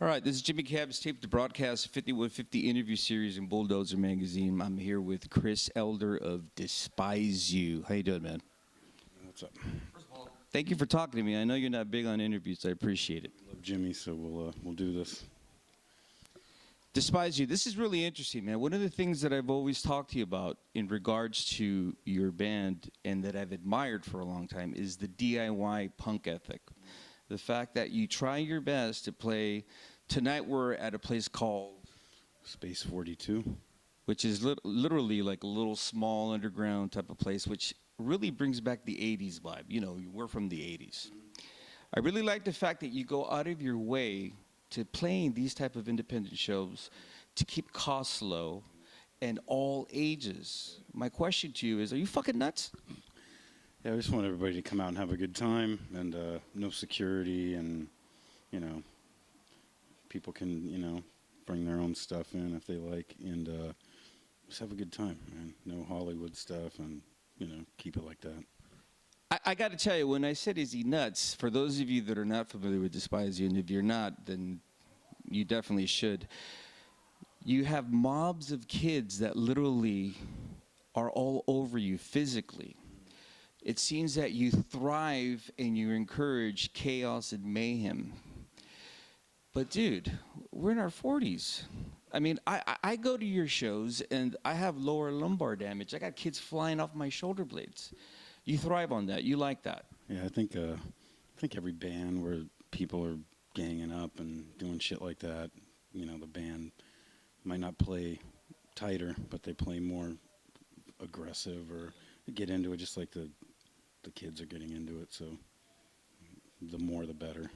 All right, this is Jimmy Cab's Tape to Broadcast 5150 interview series in Bulldozer Magazine. I'm here with Chris Elder of Despise You. How you doing, man? What's up? First of all, thank you for talking to me. I know you're not big on interviews. So I appreciate it. Love Jimmy, so we'll do this. Despise You. This is really interesting, man. One of the things that I've always talked to you about in regards to your band and that I've admired for a long time is the DIY punk ethic. The fact that you try your best to play. Tonight we're at a place called Space 42, which is literally like a little small underground type of place, which really brings back the 80s vibe. You know, we're from the 80s. I really like the fact that you go out of your way to playing these type of independent shows to keep costs low and all ages. My question to you is, are you fucking nuts? Yeah, I just want everybody to come out and have a good time, and no security, and people can bring their own stuff in if they like, and just have a good time, man. No Hollywood stuff, and keep it like that. I got to tell you, when I said is he nuts, for those of you that are not familiar with Despise You, and if you're not, then you definitely should. You have mobs of kids that literally are all over you physically. It seems that you thrive and you encourage chaos and mayhem. But dude, we're in our 40s. I mean, I go to your shows and I have lower lumbar damage. I got kids flying off my shoulder blades. You thrive on that. You like that. Yeah, I think every band where people are ganging up and doing shit like that, the band might not play tighter, but they play more aggressive or get into it, just like the kids are getting into it. So the more, the better.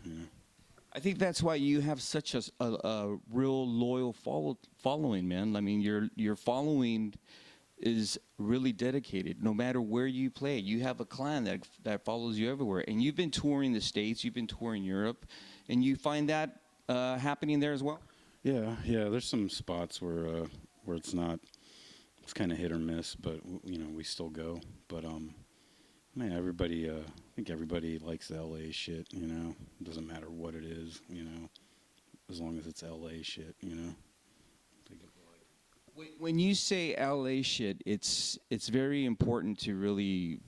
I think that's why you have such a real loyal following, man. I mean, your following is really dedicated. No matter where you play, you have a clan that follows you everywhere. And you've been touring the States, you've been touring Europe, and you find that happening there as well? Yeah. There's some spots where it's kind of hit or miss, but we still go. But man, everybody, I think everybody likes the LA shit. It doesn't matter what it is. As long as it's LA shit. When you say LA shit, it's very important to really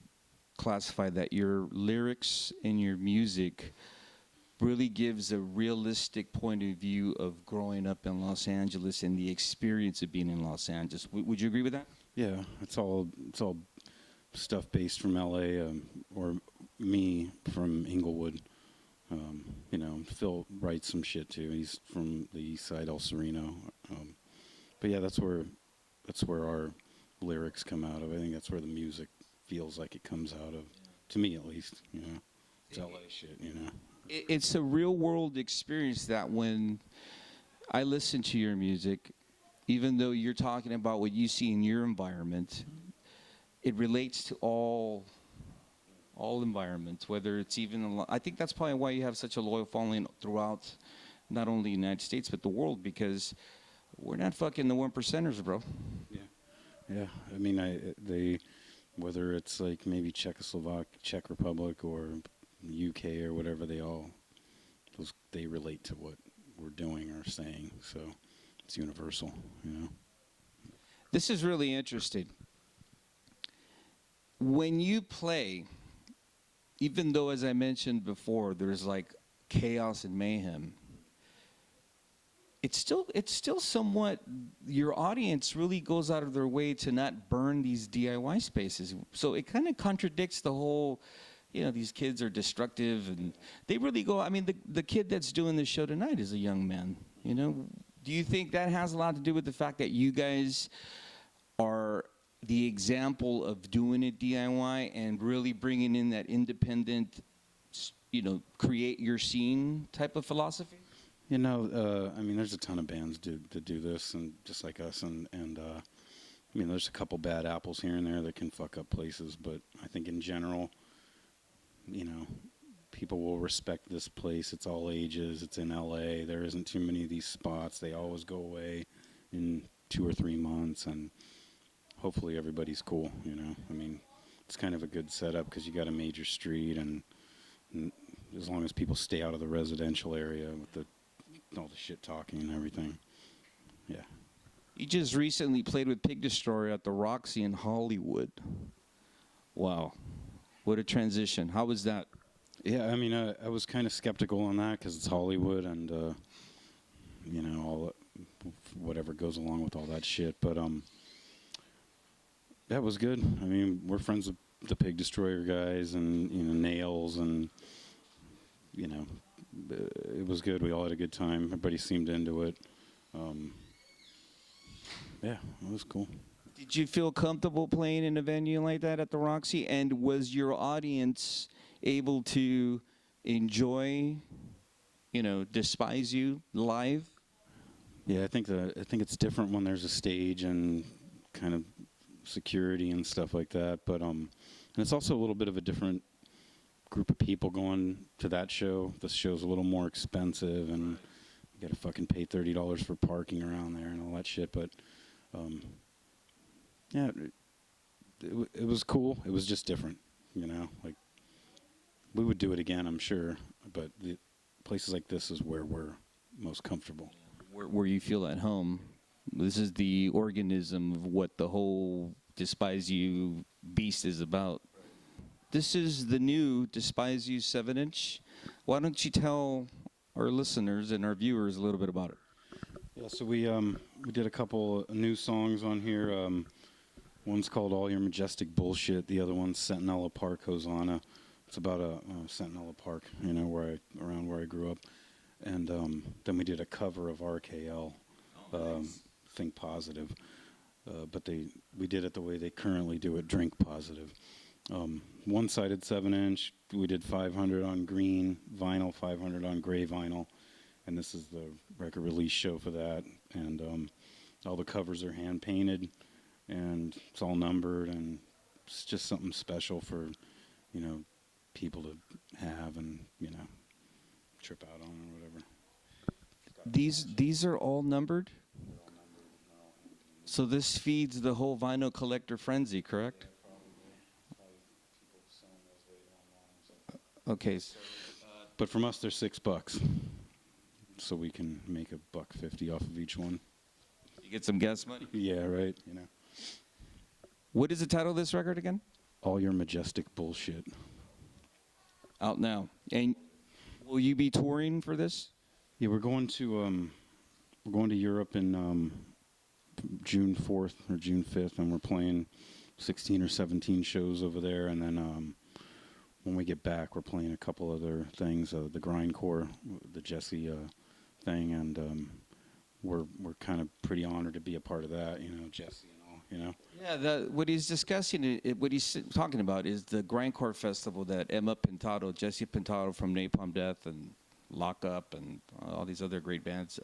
classify that your lyrics and your music really gives a realistic point of view of growing up in Los Angeles and the experience of being in Los Angeles. Would you agree with that? Yeah, it's all stuff based from LA, or me from Inglewood. Phil writes some shit too. He's from the east side, El Sereno. But yeah, that's where our lyrics come out of. I think that's where the music feels like it comes out of, to me at least. It's LA shit. It's a real world experience that when I listen to your music, even though you're talking about what you see in your environment, it relates to all environments, whether it's even, I think that's probably why you have such a loyal following throughout not only the United States, but the world, because we're not fucking the 1%ers, bro. Yeah. I mean, whether it's like maybe Czech Republic or UK or whatever, they relate to what we're doing or saying. So it's universal, This is really interesting. When you play, even though, as I mentioned before, there's like chaos and mayhem, it's still somewhat, your audience really goes out of their way to not burn these DIY spaces. So it kind of contradicts the whole, these kids are destructive, and they really go, I mean, the kid that's doing the show tonight is a young man, Do you think that has a lot to do with the fact that you guys are the example of doing it DIY and really bringing in that independent, create your scene type of philosophy? I mean, there's a ton of bands that do this, and just like us, and I mean, there's a couple bad apples here and there that can fuck up places, but I think in general, people will respect this place. It's all ages. It's in LA. There isn't too many of these spots. They always go away in 2 or 3 months, and hopefully everybody's cool. I mean, it's kind of a good setup because you got a major street, and as long as people stay out of the residential area with the all the shit talking and everything. Yeah. You just recently played with Pig Destroyer at the Roxy in Hollywood. Wow. What a transition. How was that? Yeah, I mean, I was kind of skeptical on that because it's Hollywood and, all whatever goes along with all that shit. But that was good. I mean, we're friends with the Pig Destroyer guys and, Nails and, it was good. We all had a good time. Everybody seemed into it. Yeah, it was cool. Did you feel comfortable playing in a venue like that at the Roxy? And was your audience able to enjoy, Despise You live? Yeah, I think it's different when there's a stage and kind of security and stuff like that. But and it's also a little bit of a different group of people going to that show. This show's a little more expensive, and you got to fucking pay $30 for parking around there and all that shit. But yeah, it was cool. It was just different, Like we would do it again, I'm sure. But the places like this is where we're most comfortable. Where you feel at home. This is the organism of what the whole Despise You beast is about. This is the new Despise You 7-inch. Why don't you tell our listeners and our viewers a little bit about it? Yeah, so we did a couple new songs on here. One's called All Your Majestic Bullshit. The other one's Sentinella Park, Hosanna. It's about a Sentinella Park, around where I grew up. And then we did a cover of RKL, nice. Think Positive. But we did it the way they currently do it, Drink Positive. One-sided 7-inch. We did 500 on green vinyl, 500 on gray vinyl. And this is the record release show for that. And all the covers are hand-painted. And it's all numbered. And it's just something special for, people to have and, trip out on or whatever. These are all numbered? So this feeds the whole vinyl collector frenzy, correct? Okay. But from us, they're $6, so we can make $1.50 off of each one. You get some gas money. Yeah, right. What is the title of this record again? All Your Majestic Bullshit. Out now. And will you be touring for this? Yeah, we're going to Europe in June 4th or June 5th, and we're playing 16 or 17 shows over there, and then when we get back, we're playing a couple other things, the grindcore, the Jesse thing, and we're kind of pretty honored to be a part of that, Jesse and all, Yeah, what he's discussing, what he's talking about is the grindcore festival that Emma Pintado, Jesse Pintado from Napalm Death and Lock Up and all these other great bands.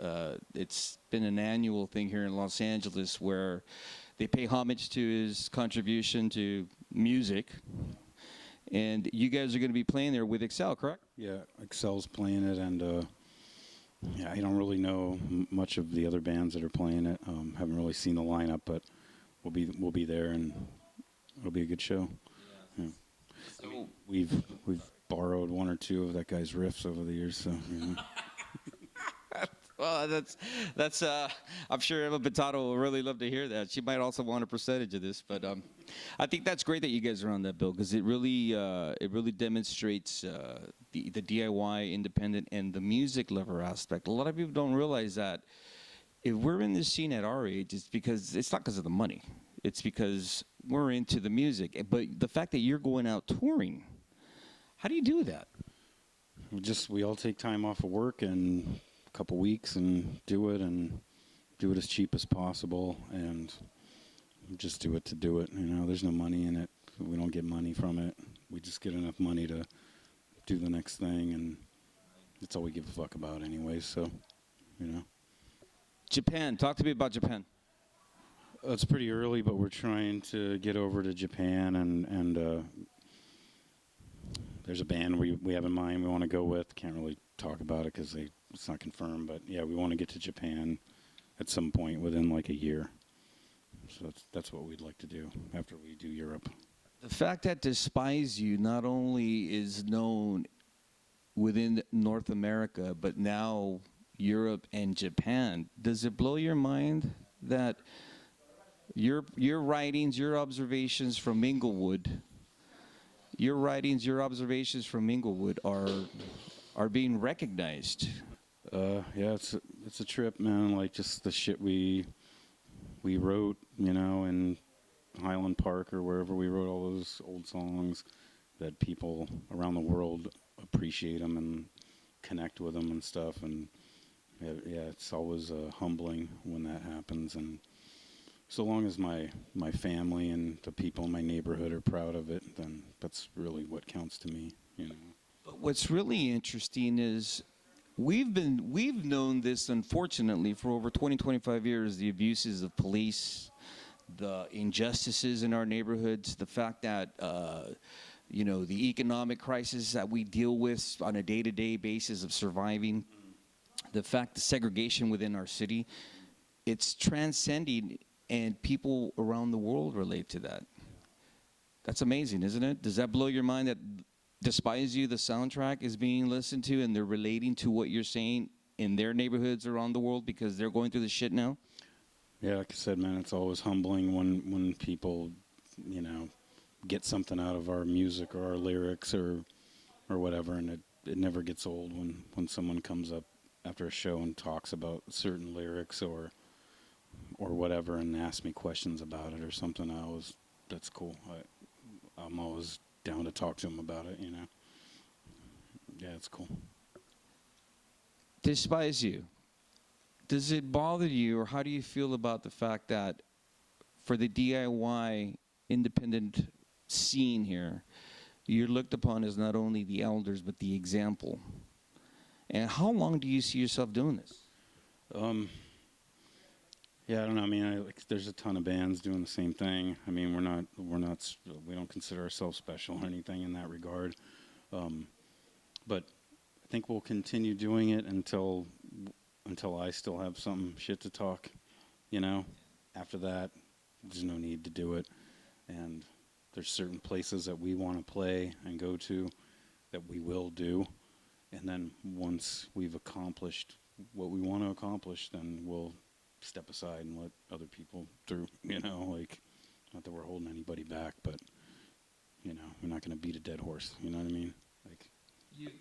It's been an annual thing here in Los Angeles where they pay homage to his contribution to music. And you guys are going to be playing there with Excel, correct? Yeah, Excel's playing it, and I don't really know much of the other bands that are playing it. Haven't really seen the lineup, but we'll be there, and it'll be a good show. Yeah. So we've borrowed one or two of that guy's riffs over the years, so. Well, that's. I'm sure Emma Pintado will really love to hear that. She might also want a percentage of this, but I think that's great that you guys are on that bill because it really demonstrates the DIY, independent, and the music lover aspect. A lot of people don't realize that if we're in this scene at our age, it's not because of the money. It's because we're into the music. But the fact that you're going out touring, how do you do that? We all take time off of work and couple weeks and do it as cheap as possible and just do it to do it. There's no money in it. We don't get money from it. We just get enough money to do the next thing, and that's all we give a fuck about anyway. So, Japan. Talk to me about Japan. It's pretty early, but we're trying to get over to Japan, and there's a band we have in mind we want to go with. Can't really talk about it because it's not confirmed, but yeah, we want to get to Japan at some point within like a year. So that's what we'd like to do after we do Europe. The fact that Despise You not only is known within North America, but now Europe, and Japan. Does it blow your mind that your writings, your observations from Inglewood, your writings, your observations from Inglewood are being recognized? Yeah, it's a trip, man. Like just the shit we wrote, you know, in Highland Park or wherever we wrote all those old songs, that people around the world appreciate them and connect with them and stuff. And yeah, it's always humbling when that happens. And so long as my family and the people in my neighborhood are proud of it, then that's really what counts to me, you know. But what's really interesting is we've known this, unfortunately, for over 25 years, the abuses of police, the injustices in our neighborhoods, the fact that the economic crisis that we deal with on a day-to-day basis of surviving, the fact the segregation within our city, it's transcending, and people around the world relate to that. That's amazing, isn't it? Does that blow your mind that Despise You, the soundtrack, is being listened to and they're relating to what you're saying in their neighborhoods around the world because they're going through this shit now? Yeah, like I said, man, it's always humbling when people, you know, get something out of our music or our lyrics or whatever, and it never gets old when someone comes up after a show and talks about certain lyrics or whatever and asks me questions about it or something. That's cool. I'm always down to talk to them about it, you know. Yeah, it's cool. Despise You. Does it bother you, or how do you feel about the fact that for the DIY independent scene here, you're looked upon as not only the elders but the example? And how long do you see yourself doing this? Yeah, I don't know. I mean, there's a ton of bands doing the same thing. I mean, we don't consider ourselves special or anything in that regard. But I think we'll continue doing it until I still have some shit to talk, you know. After that, there's no need to do it. And there's certain places that we want to play and go to that we will do. And then once we've accomplished what we want to accomplish, then we'll step aside and let other people through, you know, like, not that we're holding anybody back, but, you know, we're not going to beat a dead horse, you know what I mean? Like,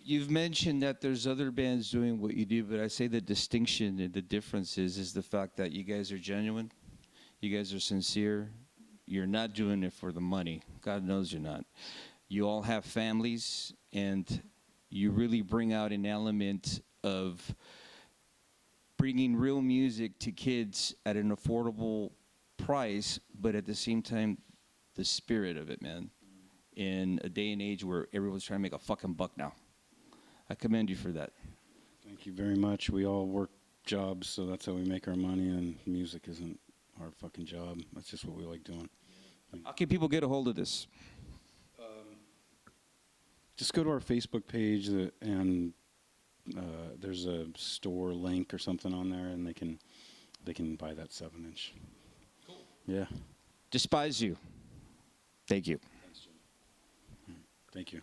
You've mentioned that there's other bands doing what you do, but I say the distinction and the difference is the fact that you guys are genuine, you guys are sincere, you're not doing it for the money. God knows you're not. You all have families, and you really bring out an element of bringing real music to kids at an affordable price, but at the same time, the spirit of it, man. In a day and age where everyone's trying to make a fucking buck now. I commend you for that. thank you very much. We all work jobs, so that's how we make our money, and music isn't our fucking job. That's just what we like doing. How can people get a hold of this? Just go to our Facebook page, and there's a store link or something on there, and they can buy that 7-inch. Cool. Yeah. Despise You. Thank you. Thanks, Jim. Thank you.